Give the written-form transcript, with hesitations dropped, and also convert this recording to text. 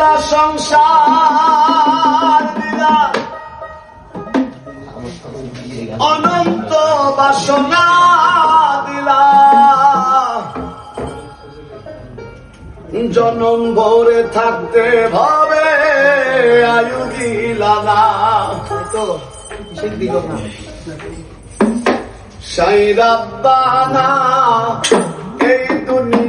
দিলা সংসার দিলা অনন্ত বাসনা দিলা জনম ভরে থাকতে ভাবে আয়ু দিলা না সাই রাব্বানা এই দুনিয়া